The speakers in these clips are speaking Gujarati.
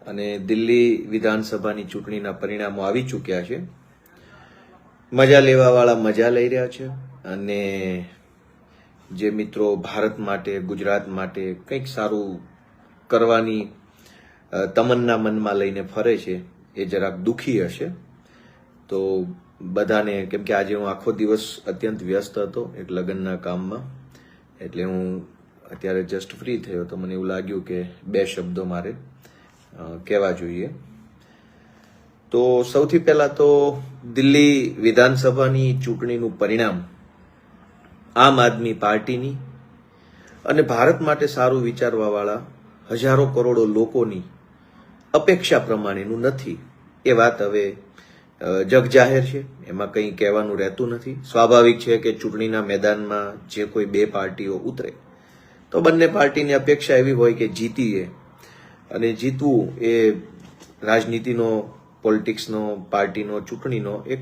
અને દિલ્હી વિધાનસભાની ચૂંટણીના પરિણામો આવી ચૂક્યા છે. મજા લેવાવાળા મજા લઈ રહ્યા છે અને જે મિત્રો ભારત માટે ગુજરાત માટે કંઈક સારું કરવાની તમન્ના મનમાં લઈને ફરે છે એ જરાક દુઃખી હશે. તો બધાને, કેમ કે આજે હું આખો દિવસ અત્યંત વ્યસ્ત હતો એક લગ્નના કામમાં, એટલે હું અત્યારે જસ્ટ ફ્રી થયો તો મને એવું લાગ્યું કે બે શબ્દો મારે કહેવા જોઈએ. તો સૌથી પહેલા તો દિલ્હી વિધાનસભાની ચૂંટણીનું પરિણામ આમ આદમી પાર્ટીની અને ભારત માટે સારું વિચારવાવાળા હજારો કરોડો લોકોની અપેક્ષા પ્રમાણેનું નથી. એ વાત હવે જગજાહેર છે, એમાં કંઈ કહેવાનું રહેતું નથી. સ્વાભાવિક છે કે ચૂંટણીના મેદાનમાં જે કોઈ બે પાર્ટીઓ ઉતરે તો બંને પાર્ટીની અપેક્ષા એવી હોય કે જીતીએ, અને જીતવું એ રાજનીતિનો, પોલિટિક્સનો, પાર્ટીનો, ચૂંટણીનો એક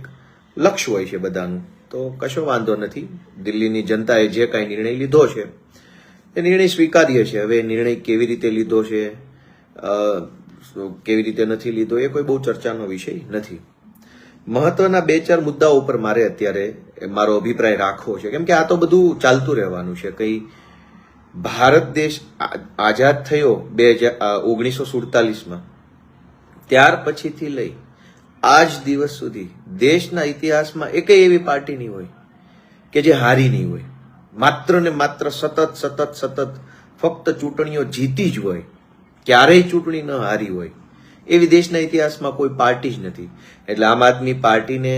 લક્ષ્ય હોય છે બધાનું. તો કશો વાંધો નથી. દિલ્હીની જનતાએ જે કાંઈ નિર્ણય લીધો છે એ નિર્ણય સ્વીકાર્ય છે. હવે નિર્ણય કેવી રીતે લીધો છે, કેવી રીતે નથી લીધો, એ કોઈ બહુ ચર્ચાનો વિષય નથી. મહત્વના બે ચાર મુદ્દાઓ ઉપર મારે અત્યારે મારો અભિપ્રાય રાખવો છે, કેમ કે આ તો બધું ચાલતું રહેવાનું છે. કઈ ભારત દેશ આઝાદ થયો 1947માં, ત્યાર પછીથી લઈ આજ દિવસ સુધી દેશના ઇતિહાસમાં એકેય એવી પાર્ટી નહીં હોય કે જે હારી નહીં હોય. માત્ર ને માત્ર સતત ફક્ત ચૂંટણીઓ જીતી જ હોય, ક્યારેય ચૂંટણી ન હારી હોય એવી દેશના ઇતિહાસમાં કોઈ પાર્ટી જ નથી. એટલે આમ આદમી પાર્ટીને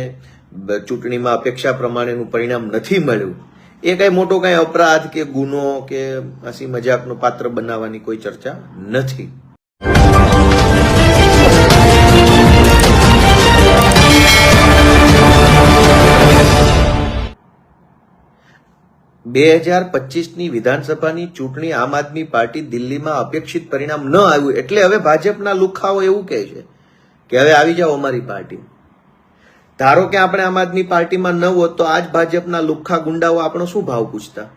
ચૂંટણીમાં અપેક્ષા પ્રમાણેનું પરિણામ નથી મળ્યું એ કઈ મોટો કઈ અપરાધ કે ગુનો કે હસી મજાકનું પાત્ર બનાવવાની કોઈ ચર્ચા નથી. બે 2025ની વિધાનસભાની ચૂંટણી આમ આદમી પાર્ટી દિલ્હીમાં અપેક્ષિત પરિણામ ન આવ્યું એટલે હવે ભાજપના લુખાઓ એવું કહે છે કે હવે આવી જાઓ અમારી પાર્ટી. ધારો કે આપણે આમ આદમી પાર્ટીમાં ન હોત તો આજ ભાજપના લુખ્ખા ગુંડાઓ આપણો શું ભાવ પૂછતા,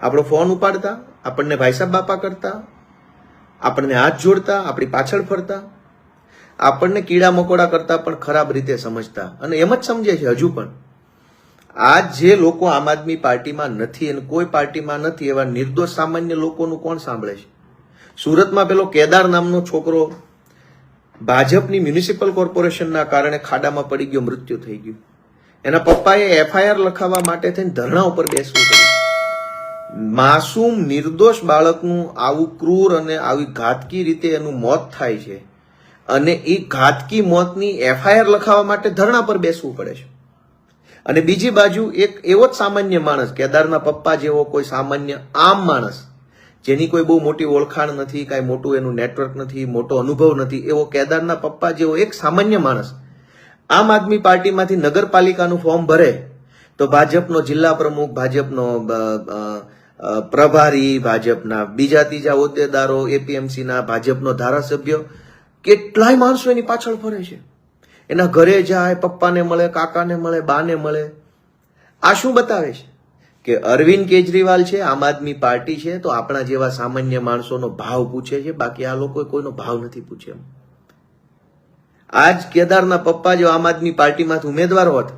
આપણો ફોન ઉપાડતા, આપણને ભાઈ સાહેબ બાપા કરતા, આપણને હાથ જોડતા, આપણી પાછળ ફરતા, આપણને કીડા મકોડા કરતા પણ ખરાબ રીતે સમજતા, અને એમ જ સમજે છે હજુ પણ. આજ જે લોકો આમ આદમી પાર્ટીમાં નથી અને કોઈ પાર્ટીમાં નથી એવા નિર્દોષ સામાન્ય લોકોનું કોણ સાંભળે છે? સુરતમાં પેલો કેદાર નામનો છોકરો ભાજપની મ્યુનિસિપલ કોર્પોરેશનના કારણે ખાડામાં પડી ગયો, મૃત્યુ થઈ ગયું. એના પપ્પાએ FIR લખાવવા માટે થઈને ધરણા ઉપર બેસવું પડ્યું. માસૂમ નિર્દોષ બાળકનું આવું ક્રૂર અને આવી ઘાતકી રીતે એનું મોત થાય છે, અને એ ઘાતકી મોતની FIR લખાવવા માટે ધરણા પર બેસવું પડે છે. અને બીજી બાજુ એક એવો જ સામાન્ય માણસ, કેદારના પપ્પા જેવો કોઈ સામાન્ય આમ માણસ, જેની કોઈ બહુ મોટી ઓળખાણ નથી, કાંઈ મોટું એનું નેટવર્ક નથી, મોટો અનુભવ નથી, એવો કેદારના પપ્પા જેવો એક સામાન્ય માણસ આમ આદમી પાર્ટીમાંથી નગરપાલિકાનું ફોર્મ ભરે તો ભાજપનો જિલ્લા પ્રમુખ, ભાજપનો પ્રભારી, ભાજપના બીજા ત્રીજા હોદ્દેદારો, APMCના ભાજપનો ધારાસભ્ય, કેટલાય માણસો એની પાછળ ફરે છે. એના ઘરે જાય, પપ્પાને મળે, કાકાને મળે, બાને મળે. આ શું બતાવે છે કે અરવિંદ કેજરીવાલ છે, આમ આદમી પાર્ટી છે, તો આપણા જેવા સામાન્ય માણસોનો ભાવ પૂછે છે, બાકી આ લોકો કોઈનો ભાવ નથી પૂછે. આજ કેદારના પપ્પા જો આમ આદમી પાર્ટીમાંથી ઉમેદવાર હોત,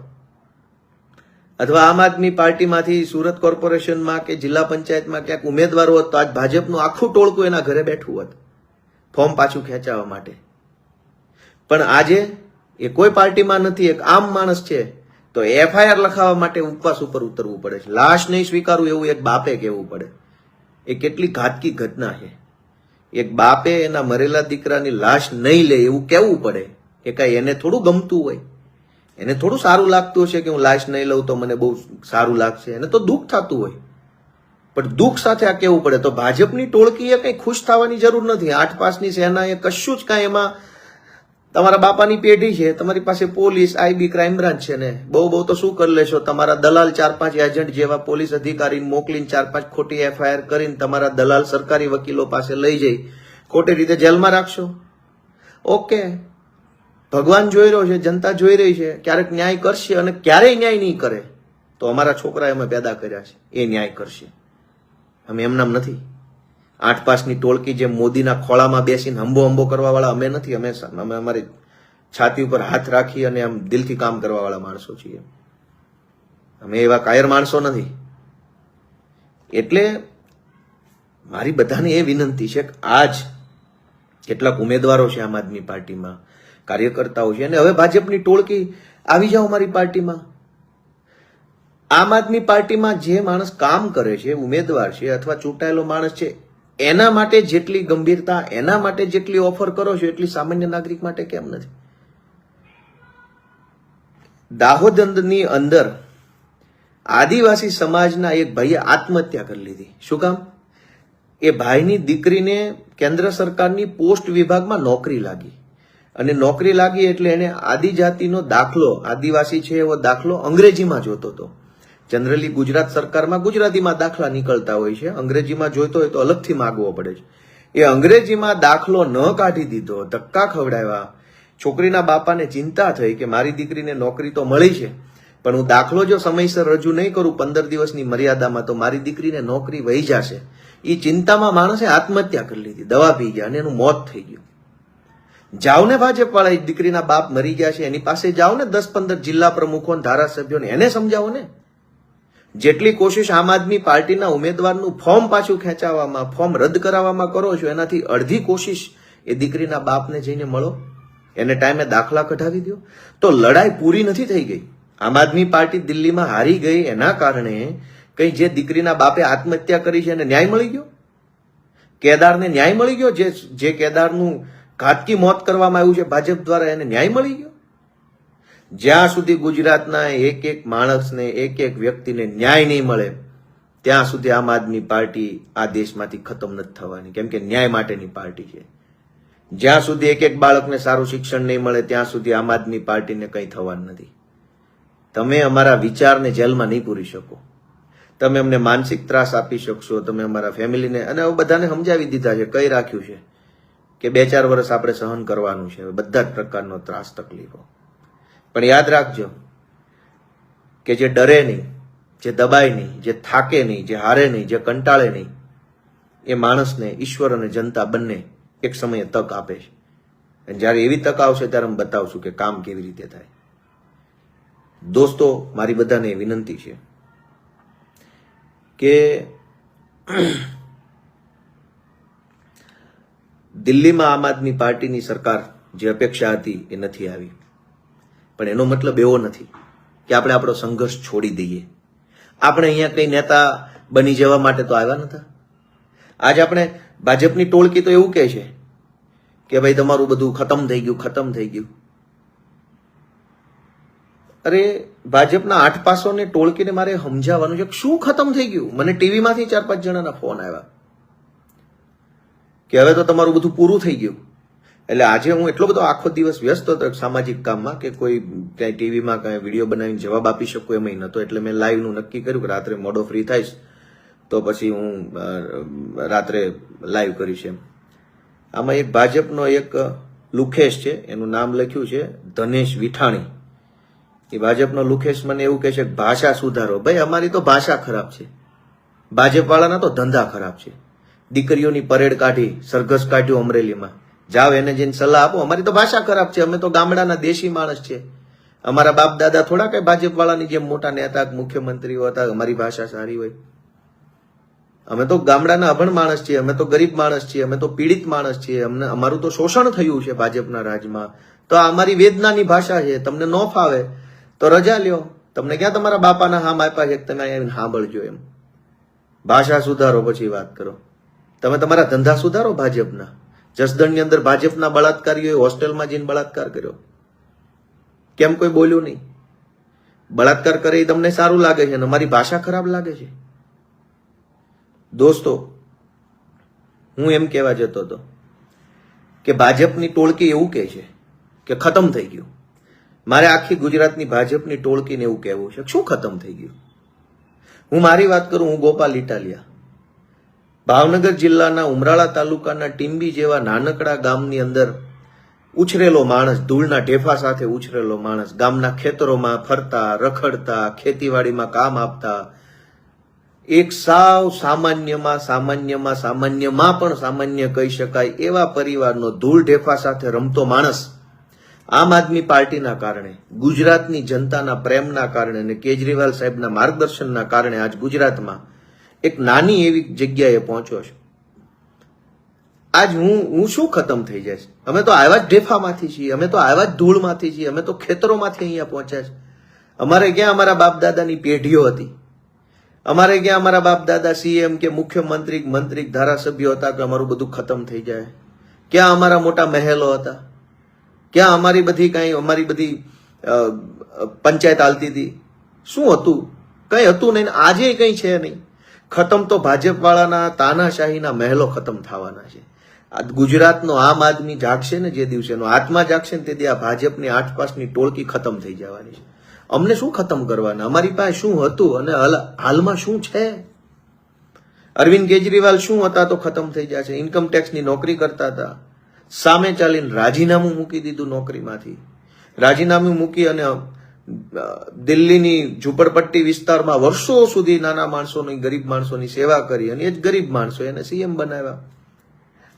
અથવા આમ આદમી પાર્ટીમાંથી સુરત કોર્પોરેશનમાં કે જિલ્લા પંચાયતમાં ક્યાંક ઉમેદવાર હોત, તો આજ ભાજપનું આખું ટોળકું એના ઘરે બેઠું હોત ફોર્મ પાછું ખેંચાવવા માટે. પણ આજે એ કોઈ પાર્ટીમાં નથી, એક આમ માણસ છે, તો FIR લખાવવા માટે ઉપવાસ ઉપર ઉતરવું પડે છે. લાશ નહીં સ્વીકારવું એવું એક બાપે કહેવું પડે. એ કેટલી ઘાતકી ઘટના છે. એક બાપે એના મરેલા દીકરાની લાશ નહીં લે એવું કહેવું પડે. એ કાંઈ એને થોડું ગમતું હોય, એને થોડું સારું લાગતું હશે કે હું લાશ નહીં લઉં તો મને બહુ સારું લાગશે, એને તો દુઃખ થતું હોય. પણ દુઃખ સાથે આ કહેવું પડે. તો ભાજપની ટોળકીએ કંઈ ખુશ થવાની જરૂર નથી. 8 પાસની સેનાએ કશું જ કાંઈ એમાં, તમારા બાપાની પેઢી છે, તમારી પાસે પોલીસ, IB, ક્રાઇમ બ્રાન્ચ છે ને, બહુ તો શું કરી લેશો? તમારા દલાલ 4-5 એજન્ટ જેવા પોલીસ અધિકારીને મોકલીને 4-5 ખોટી FIR કરીને તમારા દલાલ સરકારી વકીલો પાસે લઈ જઈ ખોટી રીતે જેલમાં રાખશો. ઓકે, ભગવાન જોઈ રહ્યો છે, જનતા જોઈ રહી છે, ક્યારેક ન્યાય કરશે અને ક્યારેય ન્યાય નહીં કરે તો અમારા છોકરા અમે પેદા કર્યા છે, એ ન્યાય કરશે. અમે એમનામ નથી. 8 પાસની ટોળકી જે મોદીના ખોળામાં બેસીને હંબો કરવા વાળા અમે નથી. અમે અમારી છાતી ઉપર હાથ રાખી અને આમ દિલથી કામ કરવા વાળા માણસો છીએ. અમે એવા કાયર માણસો નથી. એટલે મારી બધાને એ વિનંતી છે કે આજ કેટલાક ઉમેદવારો છે આમ આદમી પાર્ટીમાં, કાર્યકર્તાઓ છે, અને હવે ભાજપની ટોળકી આવી જાઓ મારી પાર્ટીમાં. આમ આદમી પાર્ટીમાં જે માણસ કામ કરે છે, ઉમેદવાર છે અથવા ચૂંટાયેલો માણસ છે, એના માટે જેટલી ગંભીરતા, એના માટે જેટલી ઓફર કરો છો એટલી સામાન્ય નાગરિક માટે કેમ નથી? દાહોદની અંદર આદિવાસી સમાજના એક ભાઈએ આત્મહત્યા કરી લીધી. શું કામ? એ ભાઈની દીકરીને કેન્દ્ર સરકારની પોસ્ટ વિભાગમાં નોકરી લાગી, અને નોકરી લાગી એટલે એને આદિજાતિનો દાખલો, આદિવાસી છે એવો દાખલો અંગ્રેજીમાં જોતો હતો. જનરલી ગુજરાત સરકારમાં ગુજરાતીમાં દાખલા નીકળતા હોય છે, અંગ્રેજીમાં જોઈતો હોય તો અલગથી માગવો પડે છે. એ અંગ્રેજીમાં દાખલો ન કાઢી દીધો, ધક્કા ખવડાવ્યા. છોકરીના બાપાને ચિંતા થઈ કે મારી દીકરીને નોકરી તો મળી છે, પણ હું દાખલો જો સમયસર રજૂ નહીં કરું 15 દિવસની મર્યાદામાં તો મારી દીકરીને નોકરી વહી જશે. એ ચિંતામાં માણસે આત્મહત્યા કરી લીધી, દવા પી ગયા અને એનું મોત થઈ ગયું. જાઓ ને ભાજપ વાળા, દીકરીના બાપ મરી ગયા છે, એની પાસે જાઓ ને 10-15 જિલ્લા પ્રમુખો, ધારાસભ્યોને, એને સમજાવો ને. જેટલી કોશિશ આમ આદમી પાર્ટીના ઉમેદવારનું ફોર્મ પાછું ખેંચાવવામાં, ફોર્મ રદ કરાવવામાં કરો છો, એનાથી અડધી કોશિશ એ દીકરીના બાપને જઈને મળો, એને ટાઈમે દાખલા કઢાવી દો. તો લડાઈ પૂરી નથી થઈ ગઈ. આમ આદમી પાર્ટી દિલ્હીમાં હારી ગઈ એના કારણે કઈ જે દીકરીના બાપે આત્મહત્યા કરી છે એને ન્યાય મળી ગયો? કેદારને ન્યાય મળી ગયો? જે કેદારનું ઘાતકી મોત કરવામાં આવ્યું છે ભાજપ દ્વારા, એને ન્યાય મળી ગયો? જ્યાં સુધી ગુજરાતના એક માણસને, એક વ્યક્તિને ન્યાય નહીં મળે ત્યાં સુધી આમ આદમી પાર્ટી આ દેશમાંથી ખતમ નથી થવાની, કેમ કે ન્યાય માટેની પાર્ટી છે. જ્યાં સુધી એક બાળકને સારું શિક્ષણ નહીં મળે ત્યાં સુધી આમ આદમી પાર્ટીને કંઈ થવાનું નથી. તમે અમારા વિચારને જેલમાં નહીં પૂરી શકો, તમે અમને માનસિક ત્રાસ આપી શકશો, તમે અમારા ફેમિલીને, અને હવે બધાને સમજાવી દીધા છે, કહી રાખ્યું છે કે 2-4 વર્ષ આપણે સહન કરવાનું છે બધા જ પ્રકારનો ત્રાસ, તકલીફો. પણ યાદ રાખજો કે જે ડરે નહીં, જે દબાય નહીં, જે થાકે નહીં, જે હારે નહીં, જે કંટાળે નહીં, એ માણસને ઈશ્વર અને જનતા બંને એક સમયે તક આપે છે. અને જ્યારે એવી તક આવશે ત્યારે હું બતાવશું કે કામ કેવી રીતે થાય. દોસ્તો, મારી બધાને વિનંતી છે કે દિલ્હીમાં આમ આદમી પાર્ટીની સરકાર જે અપેક્ષા હતી એ નથી આવી, પણ એનો મતલબ એવો નથી કે આપણે આપણો સંઘર્ષ છોડી દઈએ. આપણે અહીંયા કઈ નેતા બની જવા માટે તો આવ્યા નતા. આજે આપણે ભાજપની ટોળકી તો એવું કહે છે કે ભાઈ તમારું બધું ખતમ થઈ ગયું. અરે ભાજપના 8 પાસોને ટોળકીને મારે સમજાવવાનું છે શું ખતમ થઈ ગયું. મને ટીવીમાંથી 4-5 જણાના ફોન આવ્યા કે હવે તો તમારું બધું પૂરું થઈ ગયું. એટલે આજે હું એટલો બધો આખો દિવસ વ્યસ્ત હતો સામાજિક કામમાં કે કોઈ ક્યાંય ટીવીમાં કાંઈ વિડીયો બનાવીને જવાબ આપી શકું એમ નહોતો. એટલે મેં લાઈવનું નક્કી કર્યું કે રાત્રે મોડો ફ્રી થઈશ તો પછી હું રાત્રે લાઈવ કરીશ એમ. આમાં એક ભાજપનો એક લુખેશ છે, એનું નામ લખ્યું છે ધનેશ વિઠાણી. એ ભાજપનો લુખેશ મને એવું કહે છે કે ભાષા સુધારો. ભાઈ અમારી તો ભાષા ખરાબ છે, ભાજપ વાળાના તો ધંધા ખરાબ છે. દીકરીઓની પરેડ કાઢી, સરઘસ કાઢ્યું અમરેલીમાં, જાઓ એને જઈને સલાહ આપો. અમારી તો ભાષા ખરાબ છે, અમે તો ગામડાના દેશી માણસ છે, અમારા બાપ દાદા થોડા કઈ ભાજપ વાળાની જેમ મોટા નેતા મુખ્યમંત્રીઓ હતા, અમારી ભાષા સારી હોય. અમે તો ગામડાના અભણ માણસ છીએ, અમે તો ગરીબ માણસ છીએ, અમે તો પીડિત માણસ છીએ, અમને અમારું તો શોષણ થયું છે ભાજપના રાજમાં, તો આ અમારી વેદનાની ભાષા છે. તમને ન ફાવે તો રજા લ્યો, તમને ક્યાં તમારા બાપાના હામ આપ્યા છે કે તમે આવીને સાંભળજો એમ. ભાષા સુધારો પછી વાત કરો. તમે તમારા ધંધા સુધારો ભાજપના. જસદણની અંદર ભાજપના બળાત્કારીઓએ હોસ્ટેલમાં જઈને બળાત્કાર કર્યો, કેમ કોઈ બોલ્યું નહીં? બળાત્કાર કરે એ તમને સારું લાગે છે અને અમારી ભાષા ખરાબ લાગે છે? દોસ્તો, હું એમ કહેવા જતો હતો કે ભાજપની ટોળકી એવું કહે છે કે ખતમ થઈ ગયું. મારે આખી ગુજરાતની ભાજપની ટોળકીને એવું કહેવું છે શું ખતમ થઈ ગયું? હું મારી વાત કરું, હું ગોપાલ ઇટાલિયા, ભાવનગર જિલ્લાના ઉમરાળા તાલુકાના ટીંબી જેવા નાનકડા ગામની અંદર ઉછરેલો માણસ, ધૂળના ઢેફા સાથે ઉછરેલો માણસ, ગામના ખેતરોમાં ફરતા, રખડતા, ખેતીવાડીમાં કામ આપતા, એક સાવ સામાન્યમાં પણ સામાન્ય કહી શકાય એવા પરિવારનો ધૂળ ઢેફા સાથે રમતો માણસ આમ આદમી પાર્ટીના કારણે, ગુજરાતની જનતાના પ્રેમના કારણે અને કેજરીવાલ સાહેબના માર્ગદર્શનના કારણે આજ ગુજરાતમાં એક નાની એવી જગ્યાએ પહોંચ્યો છે. આજ હું શું ખતમ થઈ જાય છે? અમે તો આવ્યા જ ઢેફામાંથી છીએ, અમે તો આવ્યા જ ધૂળમાંથી છીએ, અમે તો ખેતરોમાંથી અહીંયા પહોંચ્યા છે. અમારે ક્યાં અમારા બાપ દાદાની પેઢીઓ હતી? અમારે ક્યાં અમારા બાપ દાદા સીએમ કે મુખ્યમંત્રી, મંત્રી, ધારાસભ્યો હતા કે અમારું બધું ખતમ થઈ જાય? ક્યાં અમારા મોટા મહેલો હતા? ક્યાં અમારી બધી પંચાયત હાલતી હતી? શું હતું? કઈ હતું નહીં. આજે કઈ છે નહીં. ખતમ તો ભાજપ વાળાના તાનાશાહીના મહેલો ખતમ થવાના છે. ગુજરાતનો આમ આદમી જાગશે ને જે દિવસે, એનો આત્મા જાગશે ને તે દી આ ભાજપની આઠપાસની ટોળકી ખતમ થઈ જવાની છે. અમને શું ખતમ કરવાના? અમારી પાસે શું હતું અને હાલમાં શું છે? અરવિંદ કેજરીવાલ શું હતા તો ખતમ થઈ જશે. ઇન્કમ ટેક્સની નોકરી કરતા હતા, સામે ચાલીને રાજીનામું મૂકી દીધું નોકરીમાંથી. રાજીનામું મૂકી અને દિલ્હીની ઝુંપડપટ્ટી વિસ્તારમાં વર્ષો સુધી નાના માણસોની, ગરીબ માણસોની સેવા કરી અને એ જ ગરીબ માણસો એને સીએમ બનાવ્યા.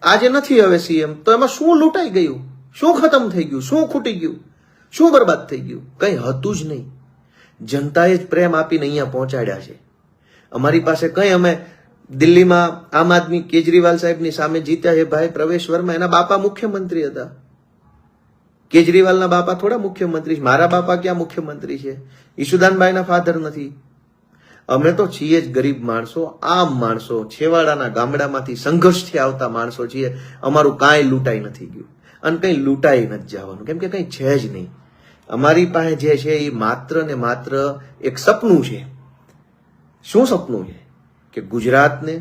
આજે નથી હવે સીએમ, તો એમાં શું લૂંટાઈ ગયું? શું ખતમ થઈ ગયું? શું ખૂટી ગયું? શું બરબાદ થઈ ગયું? કઈ હતું જ નહીં. જનતાએ જ પ્રેમ આપીને અહીંયા પહોંચાડ્યા છે. અમારી પાસે કઈ, અમે દિલ્હીમાં આમ આદમી કેજરીવાલ સાહેબની સામે જીત્યા છે. ભાઈ પ્રવેશ વર્મા, એના બાપા મુખ્યમંત્રી હતા. કેજરીવાલના બાપા થોડા મુખ્યમંત્રી છે. મારા બાપા ક્યાં મુખ્યમંત્રી છે? ઈશુદાનભાઈના ફાધર નથી. અમે તો છીએ જ ગરીબ માણસો, આમ માણસો, છેવાડાના ગામડામાંથી સંઘર્ષથી આવતા માણસો છીએ. અમારું કાંઈ લૂંટાઈ નથી ગયું અને કંઈ લૂંટાઈ નથી જવાનું, કેમ કે કંઈ છે જ નહીં. અમારી પાસે જે છે એ માત્ર ને માત્ર એક સપનું છે. શું સપનું છે? કે ગુજરાતને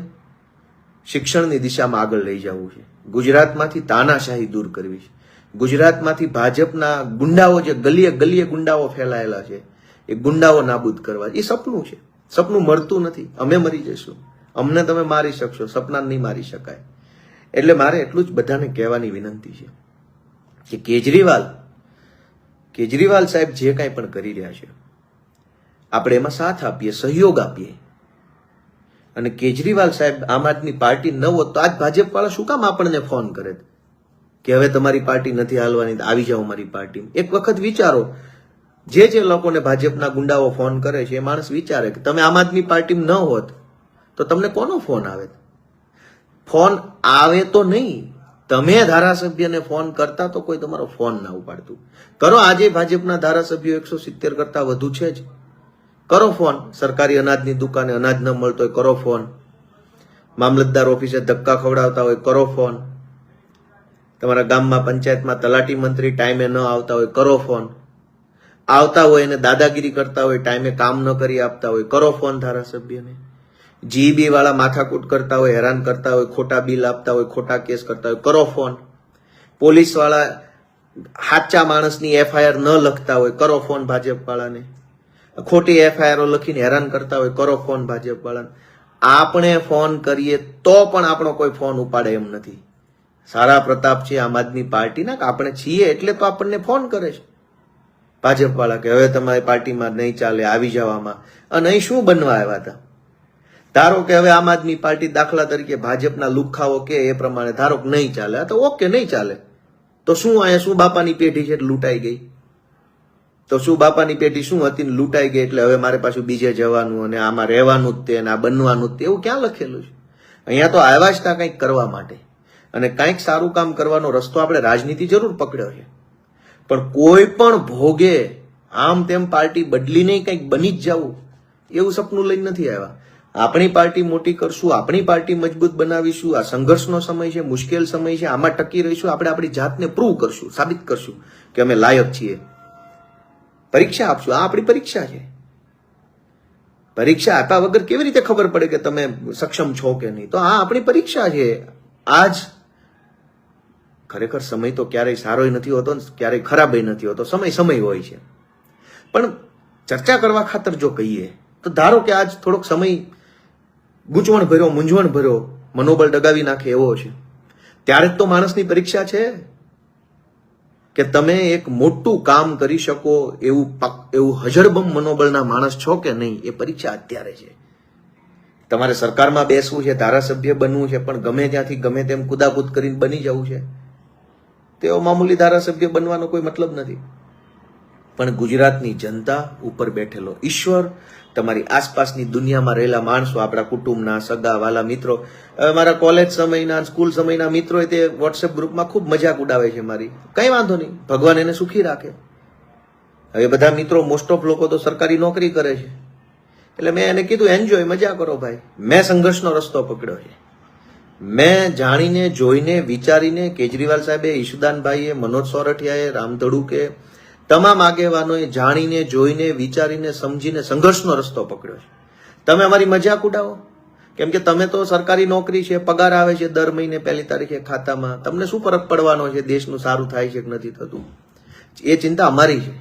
શિક્ષણની દિશામાં આગળ લઈ જવું છે. ગુજરાતમાંથી તાનાશાહી દૂર કરવી છે. ગુજરાતમાંથી ભાજપના ગુંડાઓ, જે ગલીએ ગલીએ ગુંડાઓ ફેલાયેલા છે, એ ગુંડાઓ નાબૂદ કરવા. એ સપનું છે. સપનું મળતું નથી. અમે મરી જઈશું, અમને તમે મારી શકશો, સપના નહીં મારી શકાય. એટલે મારે એટલું જ બધાને કહેવાની વિનંતી છે કે કેજરીવાલ સાહેબ જે કાંઈ પણ કરી રહ્યા છે, આપણે એમાં સાથ આપીએ, સહયોગ આપીએ. અને કેજરીવાલ સાહેબ આમ આદમી પાર્ટી ન હોત તો આજ ભાજપ વાળા શું કામ આપણને ફોન કરે કે હવે તમારી પાર્ટી નથી હાલવાની, આવી જાઓ અમારી પાર્ટીમાં? એક વખત વિચારો, જે લોકોને ભાજપના ગુંડાઓ ફોન કરે છે એ માણસ વિચારે કે તમે આમ આદમી પાર્ટીમાં ન હોત તો તમને કોનો ફોન આવે? ફોન આવે તો નહીં, તમે ધારાસભ્યને ફોન કરતા તો કોઈ તમારો ફોન ના ઉપાડતું. કરો, આજે ભાજપના ધારાસભ્યો 170 કરતા વધુ છે જ. કરો ફોન. સરકારી અનાજની દુકાને અનાજ ન મળતો હોય કરો ફોન. મામલતદાર ઓફિસે ધક્કા ખવડાવતા હોય કરો ફોન. તમારા ગામમાં પંચાયતમાં તલાટી મંત્રી ટાઈમે ન આવતા હોય કરો ફોન. આવતા હોય અને દાદાગીરી કરતા હોય, ટાઈમે કામ ન કરી આપતા હોય કરો ફોન ધારાસભ્યને. જીબી વાળા માથાકૂટ કરતા હોય, હેરાન કરતા હોય, ખોટા બિલ આપતા હોય, ખોટા કેસ કરતા હોય કરો ફોન. પોલીસ વાળા સાચા માણસની એફઆઈઆર ન લખતા હોય કરો ફોન ભાજપ વાળાને. ખોટી એફઆઈઆર લખીને હેરાન કરતા હોય કરો ફોન ભાજપ વાળાને. આપણે ફોન કરીએ તો પણ આપણો કોઈ ફોન ઉપાડે એમ નથી. સારા પ્રતાપ છે આમ આદમી પાર્ટીના, આપણે છીએ એટલે તો આપણને ફોન કરે છે ભાજપ વાળા કે હવે તમારી પાર્ટીમાં નહીં ચાલે, આવી જવામાં. અને અહીં શું બનવા આવ્યા હતા? ધારો કે હવે આમ આદમી પાર્ટી દાખલા તરીકે ભાજપના લુખાઓ કે એ પ્રમાણે ધારો કે નહીં ચાલે, તો ઓકે નહીં ચાલે, તો શું અહીંયા શું બાપાની પેઢી છે લૂંટાઈ ગઈ? તો શું બાપાની પેઢી શું હતી ને લૂંટાઈ ગઈ એટલે હવે મારે પાછું બીજે જવાનું અને આમાં રહેવાનું જ તે અને આ બનવાનું જ તે, એવું ક્યાં લખેલું છે? અહીંયા તો આવ્યા જ તા કંઈક કરવા માટે, અને કંઈક સારું કામ કરવાનો રસ્તો આપણે રાજનીતિ જરૂર પકડ્યો છે, પણ કોઈ પણ ભોગે આમ તેમ પાર્ટી બદલીને કંઈક બની જ જવું એવું સપનું લઈને નથી આવ્યા. આપણી પાર્ટી મોટી કરશું, આપણી પાર્ટી મજબૂત બનાવીશું. આ સંઘર્ષનો સમય છે, મુશ્કેલ સમય છે, આમાં ટકી રહીશું. આપણે આપણી જાતને પ્રૂવ કરશું, સાબિત કરશું કે અમે લાયક છીએ. પરીક્ષા આપશું. આ આપણી પરીક્ષા છે. પરીક્ષા આપ્યા વગર કેવી રીતે ખબર પડે કે તમે સક્ષમ છો કે નહીં? તો આ આપણી પરીક્ષા છે. આજ ખરેખર સમય તો ક્યારેય સારોય નથી હોતો ને ક્યારેય ખરાબય નથી હોતો. સમય હોય છે. પણ ચર્ચા કરવા ખાતર જો કહીએ તો ધારો કે આજ થોડોક સમય ગૂંચવણ ભર્યો, મૂંઝવણ ભર્યો, મનોબળ ડગાવી નાખે એવો છે, ત્યારે જ તો માણસની પરીક્ષા છે કે તમે એક મોટું કામ કરી શકો એવું હજરબમ મનોબળના માણસ છો કે નહીં. એ પરીક્ષા અત્યારે છે. તમારે સરકારમાં બેસવું છે, ધારાસભ્ય બનવું છે, પણ ગમે ત્યાંથી ગમે તેમ કુદાકૂદ કરીને બની જવું છે, તેઓ મામૂલી ધારાસભ્ય બનવાનો કોઈ મતલબ નથી. પણ ગુજરાતની જનતા ઉપર બેઠેલો ઈશ્વર, તમારી આસપાસની દુનિયામાં રહેલા માણસો, આપણા કુટુંબના, સગા વાલા મિત્રો, મારા કોલેજ સમયના, સ્કૂલ સમયના મિત્રો તે વોટ્સએપ ગ્રુપમાં ખૂબ મજાક ઉડાવે છે મારી. કઈ વાંધો નહીં, ભગવાન એને સુખી રાખે. હવે બધા મિત્રો મોસ્ટ ઓફ લોકો તો સરકારી નોકરી કરે છે, એટલે મેં એને કીધું એન્જોય, મજા કરો ભાઈ. મેં સંઘર્ષનો રસ્તો પકડ્યો છે. મેં જાણીને, જોઈને, વિચારીને, કેજરીવાલ સાહેબે, ઈશુદાનભાઈએ, મનોજ સોરઠિયાએ, રામ ધડુકે, તમામ આગેવાનોએ જાણીને, જોઈને, વિચારીને, સમજીને સંઘર્ષનો રસ્તો પકડ્યો છે. તમે અમારી મજાક ઉડાવો, કેમ કે તમે તો સરકારી નોકરી છે, પગાર આવે છે દર મહિને 1 તારીખે ખાતામાં, તમને શું ફરક પડવાનો છે દેશનું સારું થાય છે કે નથી થતું? એ ચિંતા અમારી છે.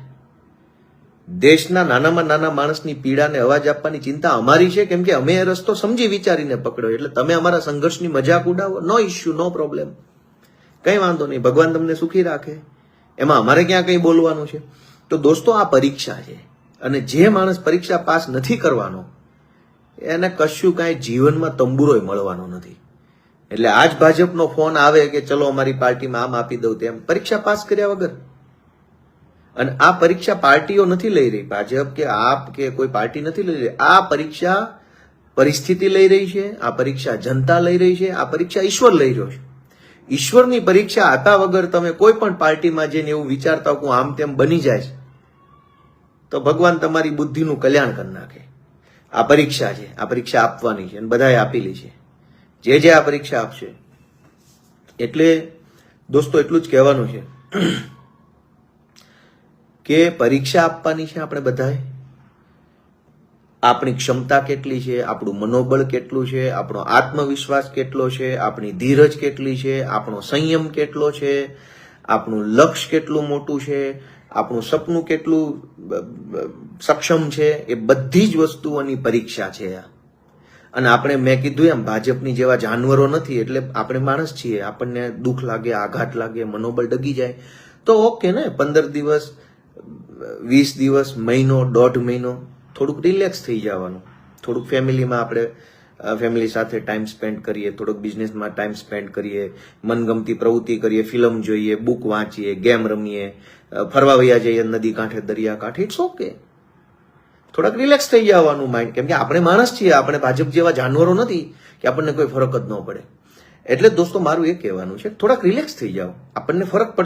દેશના નાનામાં નાના માણસની પીડાને અવાજ આપવાની ચિંતા અમારી છે, કેમ કે અમે એ રસ્તો સમજી વિચારીને પકડ્યો. એટલે તમે અમારા સંઘર્ષની મજાક ઉડાવો, નો ઇશ્યુ, નો પ્રોબ્લેમ, કઈ વાંધો નહીં, ભગવાન તમને સુખી રાખે, એમાં અમારે ક્યાં કઈ બોલવાનું છે. તો દોસ્તો, આ પરીક્ષા છે, અને જે માણસ પરીક્ષા પાસ નથી કરવાનો એને કશું કાંઈ જીવનમાં તંબુરોય મળવાનો નથી. એટલે આજ ભાજપનો ફોન આવે કે ચલો અમારી પાર્ટીમાં આમ આપી દઉં તેમ, પરીક્ષા પાસ કર્યા વગર. અને આ પરીક્ષા પાર્ટીઓ નથી લઈ રહી, ભાજપ કે આપ કે કોઈ પાર્ટી નથી લઈ રહી. આ પરીક્ષા પરિસ્થિતિ લઈ રહી છે, આ પરીક્ષા જનતા લઈ રહી છે, આ પરીક્ષા ઈશ્વર લઈ રહ્યો છે. ઈશ્વરની પરીક્ષા આપ્યા વગર તમે કોઈ પણ પાર્ટીમાં જઈને એવું વિચારતા હો કે આમ તેમ બની જાય તો ભગવાન તમારી બુદ્ધિનું કલ્યાણ કરી નાખે. આ પરીક્ષા છે, આ પરીક્ષા આપવાની છે, અને બધાએ આપેલી છે, જે આ પરીક્ષા આપશે. એટલે દોસ્તો, એટલું જ કહેવાનું છે કે પરીક્ષા આપવાની છે આપણે બધાએ. આપણી ક્ષમતા કેટલી છે, આપણું મનોબળ કેટલું છે, આપણો આત્મવિશ્વાસ કેટલો છે, આપણી ધીરજ કેટલી છે, આપણો સંયમ કેટલો છે, આપણું લક્ષ્ય કેટલું મોટું છે, આપણું સપનું કેટલું સક્ષમ છે, એ બધી જ વસ્તુઓની પરીક્ષા છે. અને આપણે, મેં કીધું એમ, ભાજપની જેવા જાનવરો નથી. એટલે આપણે માણસ છીએ, આપણને દુઃખ લાગે, આઘાત લાગે, મનોબળ ડગી જાય તો ઓકે ને, 15 દિવસ, 20 દિવસ, મહિનો, 1.5 મહિનો થોડુંક રિલેક્સ થઈ જવાનું, થોડુંક ફેમિલીમાં આપણે ફેમિલી સાથે ટાઈમ સ્પેન્ડ કરીએ, થોડોક બિઝનેસમાં ટાઈમ સ્પેન્ડ કરીએ, મનગમતી પ્રવૃત્તિ કરીએ, ફિલ્મ જોઈએ, બુક વાંચીએ, ગેમ રમીએ, ફરવા વયા જઈએ નદી કાંઠે, દરિયા કાંઠે, ઇટ્સ ઓકે. થોડાક રિલેક્સ થઈ જવાનું માઇન્ડ, કેમ કે આપણે માણસ છીએ, આપણે ભાજપ જેવા જાનવરો નથી કે આપણને કોઈ ફરક જ ન પડે. એટલે દોસ્તો, મારું એ કહેવાનું છે, થોડાક રિલેક્સ થઈ જાઓ, આપણને ફરક પડતો